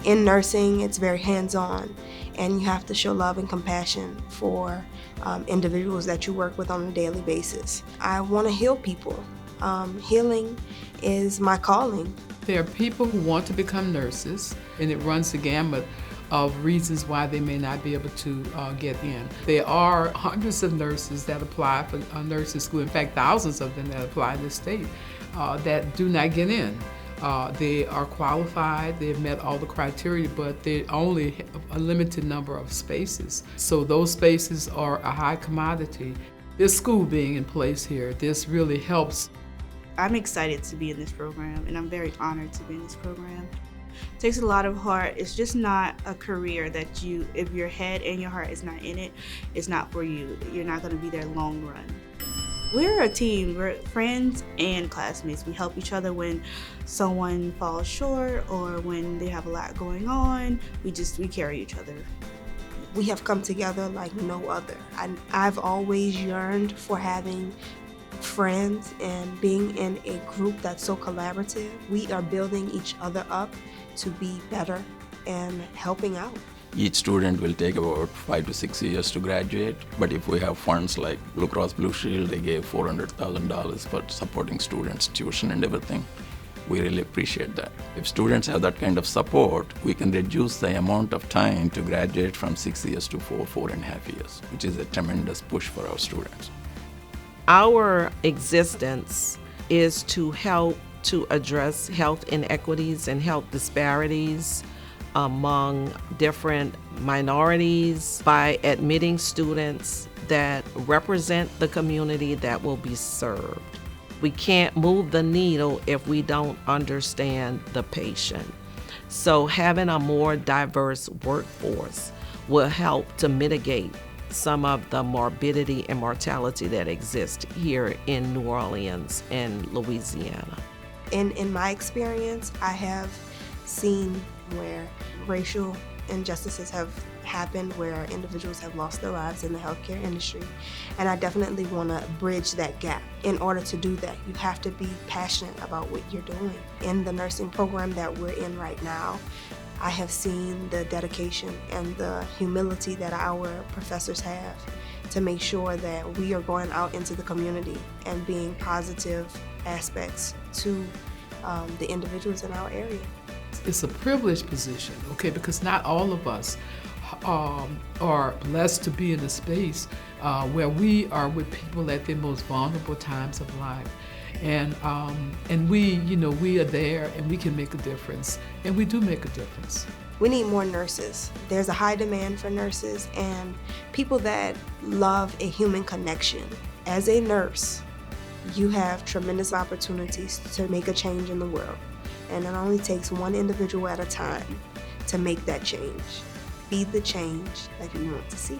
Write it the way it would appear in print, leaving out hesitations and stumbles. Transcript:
In nursing, it's very hands-on, and you have to show love and compassion for individuals that you work with on a daily basis. I want to heal people. Healing is my calling. There are people who want to become nurses, and it runs the gamut of reasons why they may not be able to get in. There are hundreds of nurses that apply for nursing school, in fact thousands of them that apply in this state that do not get in. They are qualified, they've met all the criteria, but they only have a limited number of spaces. So those spaces are a high commodity. This school being in place here, this really helps. I'm excited to be in this program, and I'm very honored to be in this program. It takes a lot of heart. It's just not a career that if your head and your heart is not in it, it's not for you. You're not going to be there long run. We're a team. We're friends and classmates. We help each other when someone falls short or when they have a lot going on. We carry each other. We have come together like no other. I've always yearned for having friends and being in a group that's so collaborative. We are building each other up to be better and helping out. Each student will take about 5 to 6 years to graduate, but if we have funds like Blue Cross Blue Shield, they gave $400,000 for supporting students' tuition and everything. We really appreciate that. If students have that kind of support, we can reduce the amount of time to graduate from 6 years to 4.5 years, which is a tremendous push for our students. Our existence is to help to address health inequities and health disparities among different minorities by admitting students that represent the community that will be served. We can't move the needle if we don't understand the patient. So having a more diverse workforce will help to mitigate some of the morbidity and mortality that exist here in New Orleans and Louisiana. In my experience, I have seen where racial injustices have happened, where individuals have lost their lives in the healthcare industry, and I definitely want to bridge that gap. In order to do that, you have to be passionate about what you're doing. In the nursing program that we're in right now, I have seen the dedication and the humility that our professors have to make sure that we are going out into the community and being positive aspects to the individuals in our area. It's a privileged position, okay, because not all of us are blessed to be in a space where we are with people at their most vulnerable times of life. And we are there and we can make a difference, and we do make a difference. We need more nurses. There's a high demand for nurses and people that love a human connection. As a nurse, you have tremendous opportunities to make a change in the world. And it only takes one individual at a time to make that change. Be the change that you want to see.